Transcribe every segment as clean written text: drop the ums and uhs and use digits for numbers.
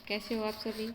कैसे हो आप सभी।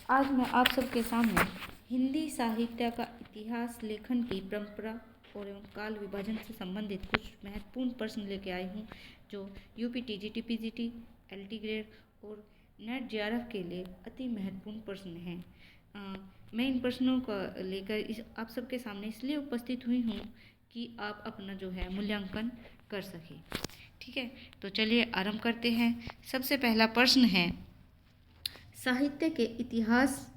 आज मैं आप सबके सामने हिंदी साहित्य का इतिहास, लेखन की परंपरा और एवं काल विभाजन से संबंधित कुछ महत्वपूर्ण प्रश्न लेके आई हूँ, जो UP TGT, PGT, LT grade और नेट जेआरएफ के लिए अति महत्वपूर्ण प्रश्न हैं। मैं इन प्रश्नों को लेकर आप सबके सामने इसलिए उपस्थित हुई हूँ कि आप अपना जो है मूल्यांकन कर सकें। ठीक है, तो चलिए आरंभ करते हैं। सबसे पहला प्रश्न है, साहित्य के इतिहास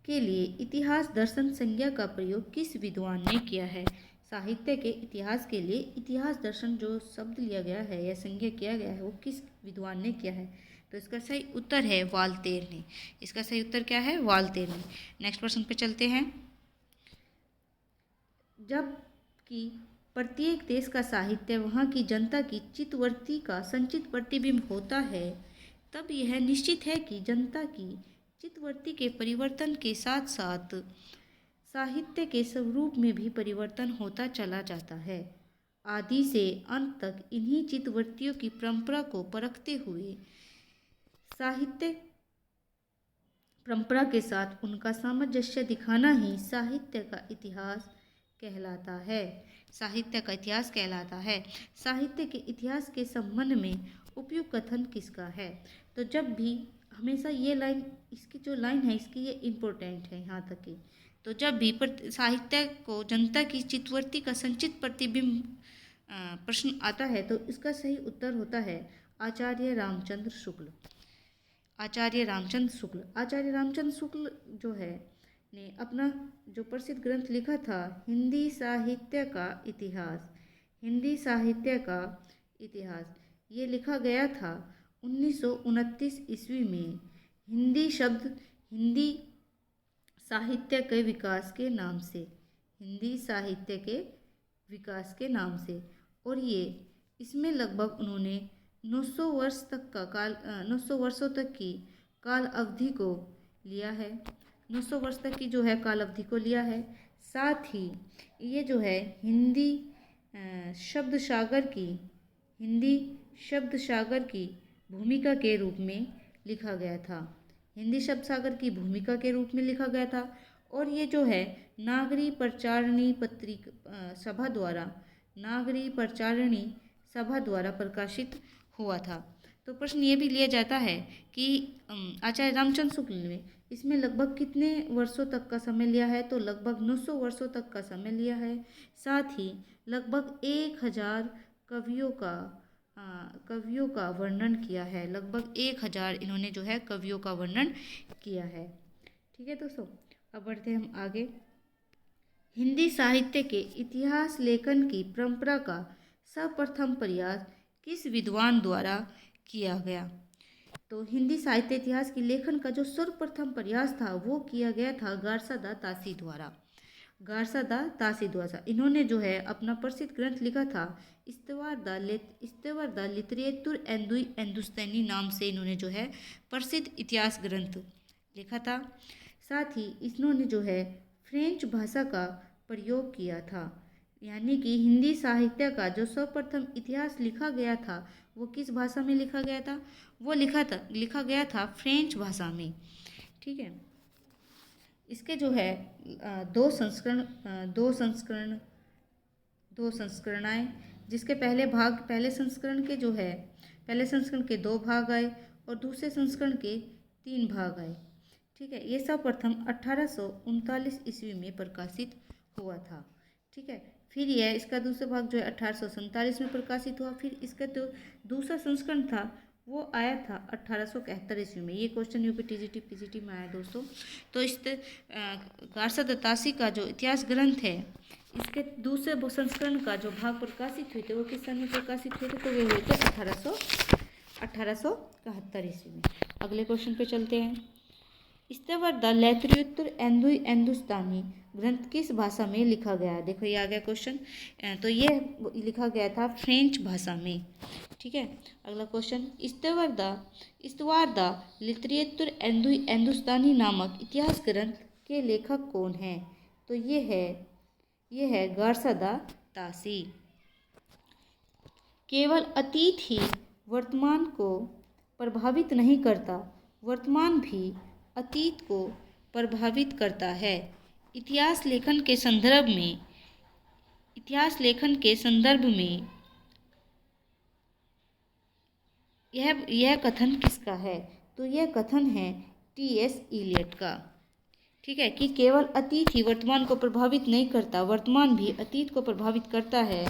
के लिए इतिहास दर्शन संज्ञा का प्रयोग किस विद्वान ने किया है। साहित्य के इतिहास के लिए इतिहास दर्शन जो शब्द लिया गया है या संज्ञा किया गया है वो किस विद्वान ने किया है। तो इसका सही उत्तर है वाल्तेर ने। इसका सही उत्तर क्या है? वाल्तेर ने। नेक्स्ट प्रश्न पे चलते हैं। जबकि प्रत्येक देश का साहित्य वहाँ की जनता की चित्तवृत्ति का संचित प्रतिबिंब होता है, तब यह निश्चित है कि जनता की चित्तवृत्ति के परिवर्तन के साथ साथ साहित्य के स्वरूप में भी परिवर्तन होता चला जाता है। आदि से अंत तक इन्हीं चित्तवृत्तियों की परंपरा को परखते हुए साहित्य परंपरा के साथ उनका सामंजस्य दिखाना ही साहित्य का इतिहास कहलाता है। साहित्य का इतिहास कहलाता है। साहित्य के इतिहास के संबंध में उपयुक्त कथन किसका है? तो जब भी हमेशा ये लाइन, इसकी जो लाइन है इसकी ये इम्पोर्टेंट है यहाँ तक की। तो जब भी साहित्य को जनता की चित्तवृत्ति का संचित प्रतिबिंब प्रश्न आता है तो इसका सही उत्तर होता है आचार्य रामचंद्र शुक्ल। आचार्य रामचंद्र शुक्ल। आचार्य रामचंद्र शुक्ल जो है ने अपना जो प्रसिद्ध ग्रंथ लिखा था हिंदी साहित्य का इतिहास। हिंदी साहित्य का इतिहास ये लिखा गया था 1929 ईस्वी में। हिंदी शब्द हिंदी साहित्य के विकास के नाम से, हिंदी साहित्य के विकास के नाम से। और ये इसमें लगभग उन्होंने 900 वर्ष तक का 900 वर्षों तक की काल अवधि को लिया है। 900 वर्ष तक की जो है काल अवधि को लिया है। साथ ही ये जो है हिंदी शब्द सागर की भूमिका के रूप में लिखा गया था। हिंदी शब्द सागर की भूमिका के रूप में लिखा गया था। और ये जो है नागरी प्रचारणी सभा द्वारा प्रकाशित हुआ था। तो प्रश्न ये भी लिया जाता है कि आचार्य रामचंद्र शुक्ल ने इसमें लगभग कितने वर्षों तक का समय लिया है? तो लगभग 900 वर्षों तक का समय लिया है। साथ ही लगभग 1000 कवियों का वर्णन किया है। लगभग 1000 इन्होंने जो है कवियों का वर्णन किया है। ठीक है दोस्तों, अब बढ़ते हैं हम आगे। हिंदी साहित्य के इतिहास लेखन की परंपरा का सर्वप्रथम प्रयास किस विद्वान द्वारा किया गया? तो हिंदी साहित्य इतिहास की लेखन का जो सर्वप्रथम प्रयास था वो किया गया था गारसादा तासी द्वारा। गारसादा तासी द्वारा इन्होंने जो है अपना प्रसिद्ध ग्रंथ लिखा था इस्तवार द लिटरेतुर हिंदुस्तानी नाम से इन्होंने जो है प्रसिद्ध इतिहास ग्रंथ लिखा था। साथ ही इन्होंने जो है फ्रेंच भाषा का प्रयोग किया था। यानी कि हिंदी साहित्य का जो सर्वप्रथम इतिहास लिखा गया था वो किस भाषा में लिखा गया था? वो लिखा गया था फ्रेंच भाषा में। ठीक है, इसके जो है दो संस्करणाएं, जिसके पहले संस्करण के 2 भाग आए और दूसरे संस्करण के 3 भाग आए। ठीक है, ये सब प्रथम 1839 ईस्वी में प्रकाशित हुआ था। ठीक है, फिर यह इसका दूसरा भाग जो है 1847 में प्रकाशित हुआ। फिर इसका जो दूसरा संस्करण था वो आया था 1871 ईस्वी में। ये क्वेश्चन यूपी टीजीटी पीजीटी में आया दोस्तों। तो इस गारसादा तासी का जो इतिहास ग्रंथ है इसके दूसरे संस्करण का जो भाग प्रकाशित हुए थे वो किस सन में प्रकाशित हुए थे? तो वे हुए थे 1871 ईस्वी में। अगले क्वेश्चन पे चलते हैं। इस्तवार द लिटरेतुर हिंदुस्तानी ग्रंथ किस भाषा में लिखा गया? देखो ये आ गया क्वेश्चन। तो ये लिखा गया था फ्रेंच भाषा में। ठीक है, अगला क्वेश्चन। इस्तवार द लिटरेतुर हिंदुस्तानी नामक इतिहास ग्रंथ के लेखक कौन हैं? तो ये है गारसादा तासी। केवल अतीत ही वर्तमान को प्रभावित नहीं करता वर्तमान भी अतीत को प्रभावित करता है। इतिहास लेखन के संदर्भ में यह कथन किसका है? तो यह कथन है टी.एस. इलियट का। ठीक है, कि केवल अतीत ही वर्तमान को प्रभावित नहीं करता, वर्तमान भी अतीत को प्रभावित करता है।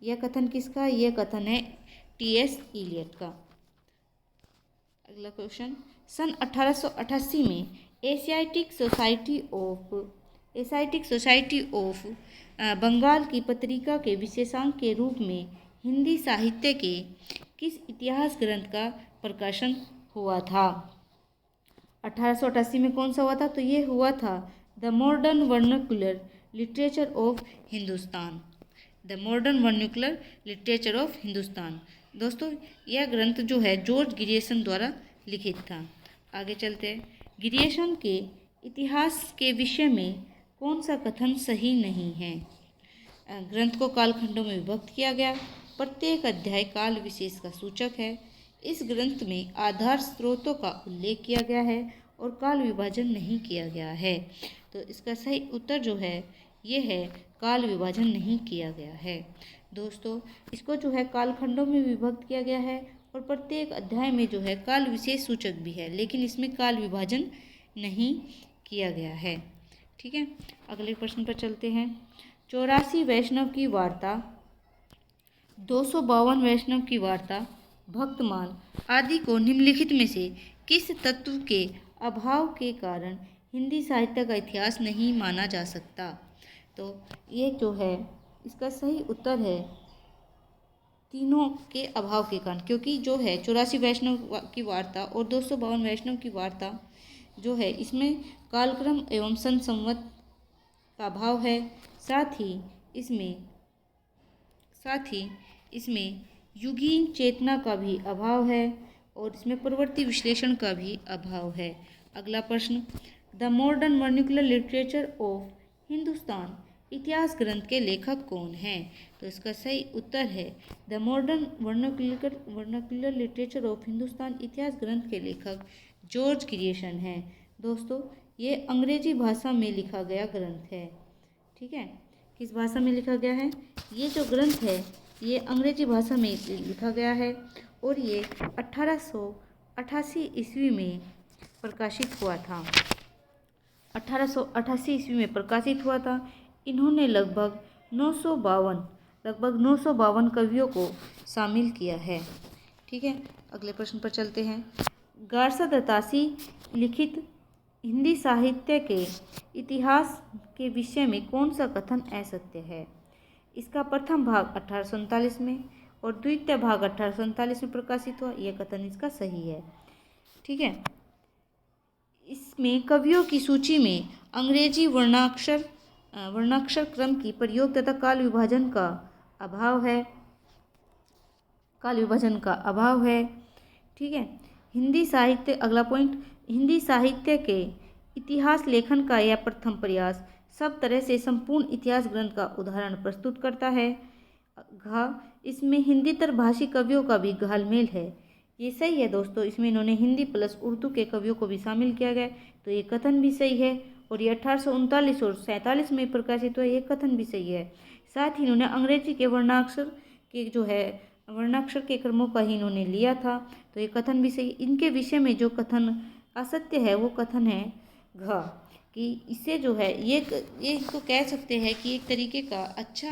यह कथन किसका? यह कथन है टी.एस. इलियट का। अगला क्वेश्चन, सन 1888 में एशियाटिक सोसाइटी ऑफ बंगाल की पत्रिका के विशेषांक के रूप में हिंदी साहित्य के किस इतिहास ग्रंथ का प्रकाशन हुआ था? 1888 में कौन सा हुआ था? तो ये हुआ था the modern vernacular literature of Hindustan. The modern vernacular literature of Hindustan. दोस्तों, यह ग्रंथ जो है जॉर्ज ग्रियर्सन द्वारा लिखित था। आगे चलते हैं। ग्रियर्सन के इतिहास के विषय में कौन सा कथन सही नहीं है? ग्रंथ को कालखंडों में विभक्त किया गया। प्रत्येक अध्याय काल विशेष का सूचक है। इस ग्रंथ में आधार स्रोतों का उल्लेख किया गया है और काल विभाजन नहीं किया गया है। तो इसका सही उत्तर जो है ये है काल विभाजन नहीं किया गया है। दोस्तों, इसको जो है कालखंडों में विभक्त किया गया है और प्रत्येक अध्याय में जो है काल विशेष सूचक भी है, लेकिन इसमें काल विभाजन नहीं किया गया है। ठीक है, अगले प्रश्न पर चलते हैं। 84 वैष्णव की वार्ता, 252 वैष्णव की वार्ता, भक्तमाल आदि को निम्नलिखित में से किस तत्व के अभाव के कारण हिंदी साहित्य का इतिहास नहीं माना जा सकता? तो ये जो है इसका सही उत्तर है तीनों के अभाव के कारण, क्योंकि जो है 84 वैष्णव की वार्ता और 252 वैष्णव की वार्ता जो है इसमें कालक्रम एवं संवत का अभाव है। साथ ही इसमें युगीन चेतना का भी अभाव है और इसमें प्रवृत्ति विश्लेषण का भी अभाव है। अगला प्रश्न, the modern vernacular literature of Hindustan इतिहास ग्रंथ के लेखक कौन हैं? तो इसका सही उत्तर है the modern vernacular literature of Hindustan इतिहास ग्रंथ के लेखक जॉर्ज ग्रियर्सन हैं। दोस्तों, ये अंग्रेजी भाषा में लिखा गया ग्रंथ है। ठीक है, किस भाषा में लिखा गया है? ये जो ग्रंथ है ये अंग्रेजी भाषा में लिखा गया है और ये 1888 ईस्वी में प्रकाशित हुआ था। 1888 ईस्वी में प्रकाशित हुआ था। इन्होंने लगभग 952 कवियों को शामिल किया है। ठीक है, अगले प्रश्न पर चलते हैं। गारसा दत्तासी लिखित हिंदी साहित्य के इतिहास के विषय में कौन सा कथन असत्य है? इसका प्रथम भाग 1839 में और द्वितीय भाग 1839 में प्रकाशित हुआ। यह कथन इसका सही है। ठीक है, इसमें कवियों की सूची में अंग्रेजी वर्णाक्षर क्रम की प्रयोग तथा काल विभाजन का अभाव है। ठीक है, हिंदी साहित्य, अगला पॉइंट, हिंदी साहित्य के इतिहास लेखन का यह प्रथम प्रयास सब तरह से संपूर्ण इतिहास ग्रंथ का उदाहरण प्रस्तुत करता है। इसमें हिंदीतर भाषी कवियों का भी घालमेल है। ये सही है दोस्तों, इसमें इन्होंने हिंदी प्लस उर्दू के कवियों को भी शामिल किया गया, तो ये कथन भी सही है। और ये 1839 और 47 में प्रकाशित हुआ, ये कथन भी सही है। साथ ही इन्होंने अंग्रेजी के वर्णाक्षर के क्रमों का ही इन्होंने लिया था, तो ये कथन भी सही। इनके विषय में जो कथन असत्य है वो कथन है कि इससे जो है ये इसको कह सकते हैं कि एक तरीके का अच्छा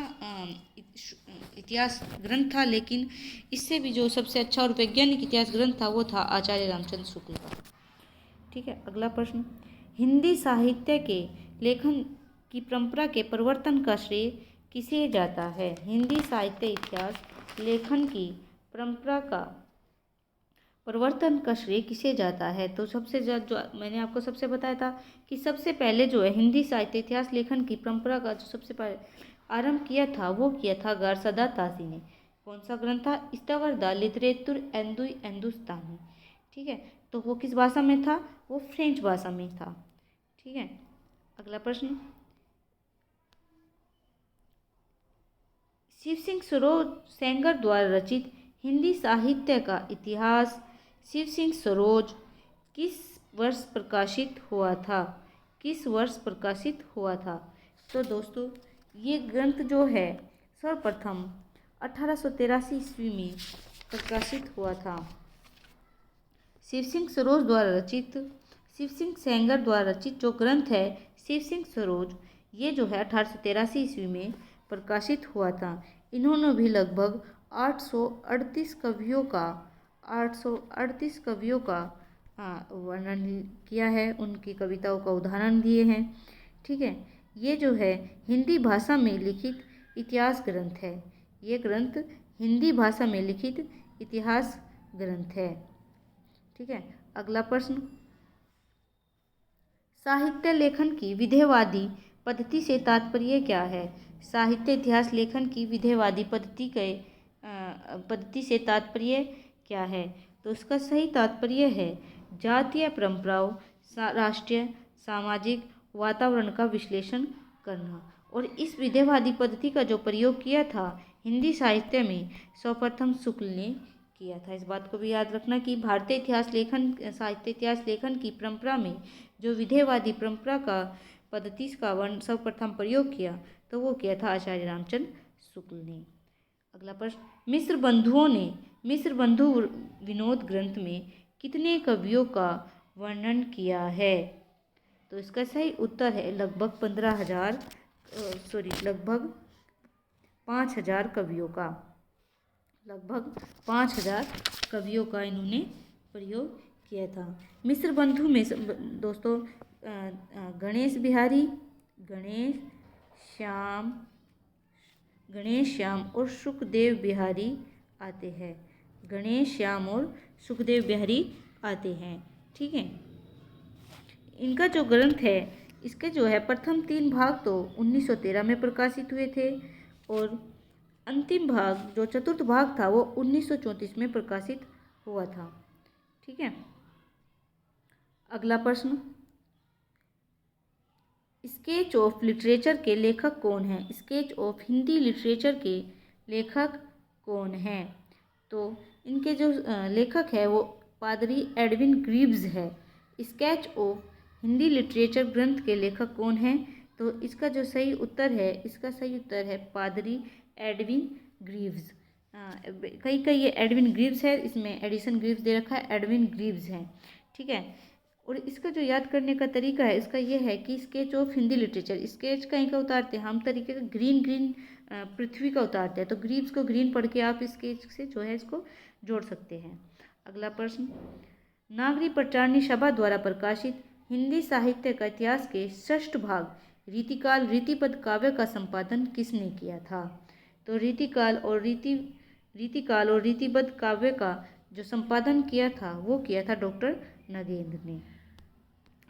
इतिहास ग्रंथ था, लेकिन इससे भी जो सबसे अच्छा और वैज्ञानिक इतिहास ग्रंथ था वो था आचार्य रामचंद्र शुक्ल का। ठीक है, अगला प्रश्न, हिंदी साहित्य के लेखन की परंपरा के परिवर्तन का श्रेय किसे जाता है? हिंदी साहित्य इतिहास लेखन की परंपरा का परिवर्तन का श्रेय किसे जाता है? तो सबसे जो मैंने आपको सबसे बताया था कि सबसे पहले जो है हिंदी साहित्य इतिहास लेखन की परंपरा का जो सबसे पहले आरंभ किया था वो किया था गारसा दत्तासी ने। कौन सा ग्रंथ था? इस्तवर द लिटरेचर हिंदुस्तानी। ठीक है, तो वो किस भाषा में था? वो फ्रेंच भाषा में था। ठीक है, अगला प्रश्न, शिव सिंह सरोज सेंगर द्वारा रचित हिंदी साहित्य का इतिहास शिव सिंह सरोज किस वर्ष प्रकाशित हुआ था? किस वर्ष प्रकाशित हुआ था? तो दोस्तों ये ग्रंथ जो है सर्वप्रथम 1883 ईस्वी में प्रकाशित हुआ था। शिव सिंह सरोज द्वारा रचित, शिव सिंह सेंगर द्वारा रचित जो ग्रंथ है शिव सिंह सरोज, ये जो है 1883 ईस्वी में प्रकाशित हुआ था। इन्होंने भी लगभग 838 कवियों का 838 कवियों का वर्णन किया है, उनकी कविताओं का उदाहरण दिए हैं। ठीक है, ये जो है हिंदी भाषा में लिखित इतिहास ग्रंथ है। ये ग्रंथ हिंदी भाषा में लिखित इतिहास ग्रंथ है। ठीक है, अगला प्रश्न, साहित्य लेखन की विधेयवादी पद्धति से तात्पर्य क्या है? साहित्य इतिहास लेखन की विधेयवादी पद्धति से तात्पर्य क्या है? तो उसका सही तात्पर्य है जातीय परंपराओं, राष्ट्रीय सामाजिक वातावरण का विश्लेषण करना। और इस विधेयवादी पद्धति का जो प्रयोग किया था हिंदी साहित्य में सर्वप्रथम शुक्ल ने किया था। इस बात को भी याद रखना कि भारतीय इतिहास लेखन, साहित्य इतिहास लेखन की परंपरा में जो विधेयवादी परंपरा का पद्धति का वर्ण सर्वप्रथम प्रयोग किया तो वो किया था आचार्य रामचंद्र शुक्ल ने। अगला प्रश्न, मिस्र बंधु विनोद ग्रंथ में कितने कवियों का वर्णन किया है? तो इसका सही उत्तर है लगभग 5,000 कवियों का। लगभग 5,000 कवियों का इन्होंने प्रयोग किया था। मिस्र बंधु में दोस्तों गणेश श्याम और सुखदेव बिहारी आते हैं। गणेश श्याम और सुखदेव बिहारी आते हैं। ठीक है, इनका जो ग्रंथ है इसके जो है प्रथम 3 भाग तो 1913 में प्रकाशित हुए थे और अंतिम भाग जो चतुर्थ भाग था वो 1934 में प्रकाशित हुआ था। ठीक है, अगला प्रश्न, स्केच ऑफ लिटरेचर के लेखक कौन हैं? स्केच ऑफ हिंदी लिटरेचर के लेखक कौन हैं? तो इनके जो लेखक है वो पादरी एडविन ग्रीव्स है। स्केच ऑफ हिंदी लिटरेचर ग्रंथ के लेखक कौन हैं? तो इसका जो सही उत्तर है पादरी एडविन ग्रीव्स। कई ये एडविन ग्रीव्स है, इसमें एडिसन ग्रीव्स दे रखा है, एडविन ग्रीव्स हैं। ठीक है, और इसका जो याद करने का तरीका है इसका ये है कि sketch of Hindi literature, sketch कहीं का उतारते हैं हम तरीके का ग्रीन पृथ्वी का उतारते हैं, तो ग्रीव्स को ग्रीन पढ़ के आप स्केच से जो है इसको जोड़ सकते हैं। अगला प्रश्न, नागरी प्रचारणी सभा द्वारा प्रकाशित हिंदी साहित्य का इतिहास के षष्ठ भाग रीतिपद काव्य का संपादन किसने किया था? तो रीतिकाल और रीतिपद काव्य का जो संपादन किया था वो किया था डॉक्टर नगेंद्र ने।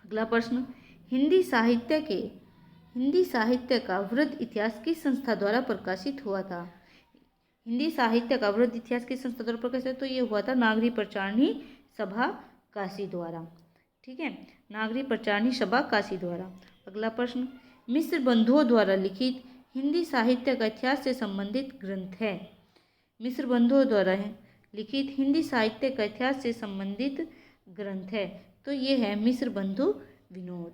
अगला प्रश्न, हिंदी साहित्य का वृहद इतिहास किस संस्था द्वारा प्रकाशित हुआ था? हिंदी साहित्य का वृहद इतिहास किस संस्था द्वारा प्रकाशित, तो ये हुआ था नागरी प्रचारणी सभा काशी द्वारा। ठीक है, नागरी प्रचारणी सभा काशी द्वारा। अगला प्रश्न, मिस्र बंधुओं द्वारा लिखित हिंदी साहित्य का इतिहास से संबंधित ग्रंथ है। मिस्र बंधुओं द्वारा लिखित हिंदी साहित्य का इतिहास से संबंधित ग्रंथ है तो ये है मिस्र बंधु विनोद।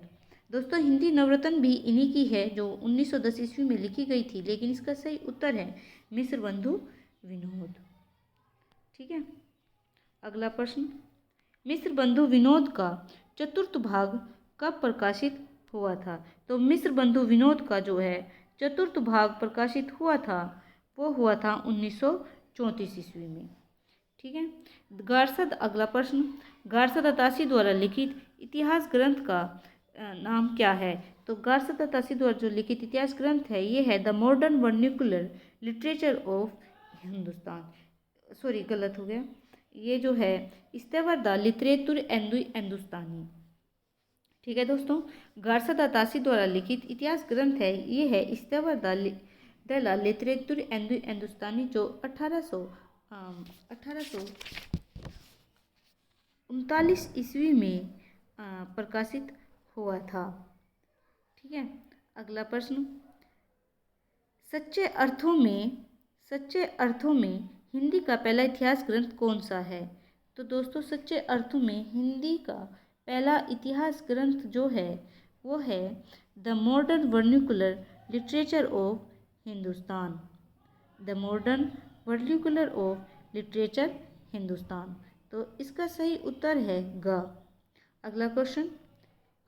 दोस्तों हिंदी नवरत्न भी इन्हीं की है जो 1910 ईस्वी में लिखी गई थी, लेकिन इसका सही उत्तर है मिस्र बंधु विनोद। ठीक है, अगला प्रश्न, मिस्र बंधु विनोद का चतुर्थ भाग कब प्रकाशित हुआ था? तो मिस्र बंधु विनोद का जो है चतुर्थ भाग प्रकाशित हुआ था वो हुआ था 1934 ईस्वी में। ठीक है, गारसद, अगला प्रश्न, गारसद अतासी द्वारा लिखित इतिहास ग्रंथ का नाम क्या है? तो गारसद अतासी द्वारा जो लिखित इतिहास ग्रंथ है ये है the modern vernacular literature of Hindustan. Sorry, गलत हो गया, ये जो है इस्तेवर द लिटरेचर हिंदुस्तानी। ठीक है दोस्तों, गारसद अतासी द्वारा लिखित इतिहास ग्रंथ है ये है इस्तेवर द लिटरेचर हिंदुस्तानी जो 1839 ईस्वी में प्रकाशित हुआ था। ठीक है, अगला प्रश्न, सच्चे अर्थों में हिंदी का पहला इतिहास ग्रंथ कौन सा है? तो दोस्तों सच्चे अर्थों में हिंदी का पहला इतिहास ग्रंथ जो है वो है the modern vernacular literature of Hindustan. The modern vernacular of literature Hindustan. तो इसका सही उत्तर है ग। अगला क्वेश्चन,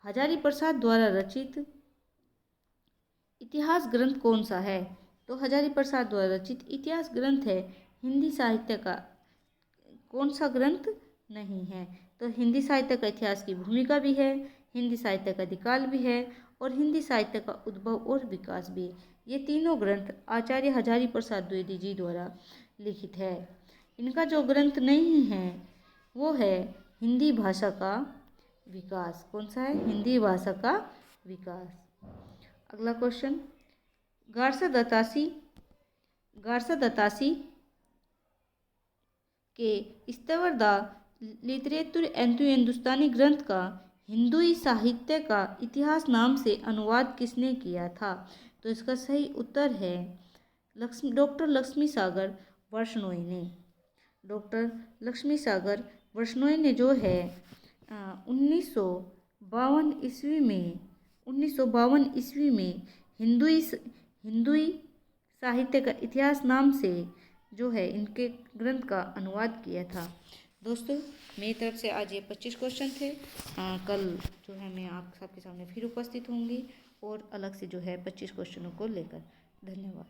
हजारी प्रसाद द्वारा रचित इतिहास ग्रंथ कौन सा है? तो हजारी प्रसाद द्वारा रचित इतिहास ग्रंथ है हिंदी साहित्य का कौन सा ग्रंथ नहीं है? तो हिंदी साहित्य का इतिहास की भूमिका भी है, हिंदी साहित्य का अधिकाल भी है और हिंदी साहित्य का उद्भव और विकास भी। ये तीनों ग्रंथ आचार्य हजारी प्रसाद द्विवेदी जी द्वारा लिखित है। इनका जो ग्रंथ नहीं है वो है हिंदी भाषा का विकास। कौन सा है? हिंदी भाषा का विकास। अगला क्वेश्चन, गारसा दतासी के स्तवर द लिटरेचर एंटू हिंदुस्तानी ग्रंथ का हिंदुई साहित्य का इतिहास नाम से अनुवाद किसने किया था? तो इसका सही उत्तर है डॉक्टर लक्ष्मी सागर वर्ष्णोई ने। डॉक्टर लक्ष्मी सागर वर्ष्णोई ने जो है 1952 ईस्वी में हिंदुई साहित्य का इतिहास नाम से जो है इनके ग्रंथ का अनुवाद किया था। दोस्तों मेरी तरफ से आज ये 25 क्वेश्चन थे। कल जो है मैं आप सबके सामने फिर उपस्थित होंगी और अलग से जो है 25 क्वेश्चनों को लेकर। धन्यवाद।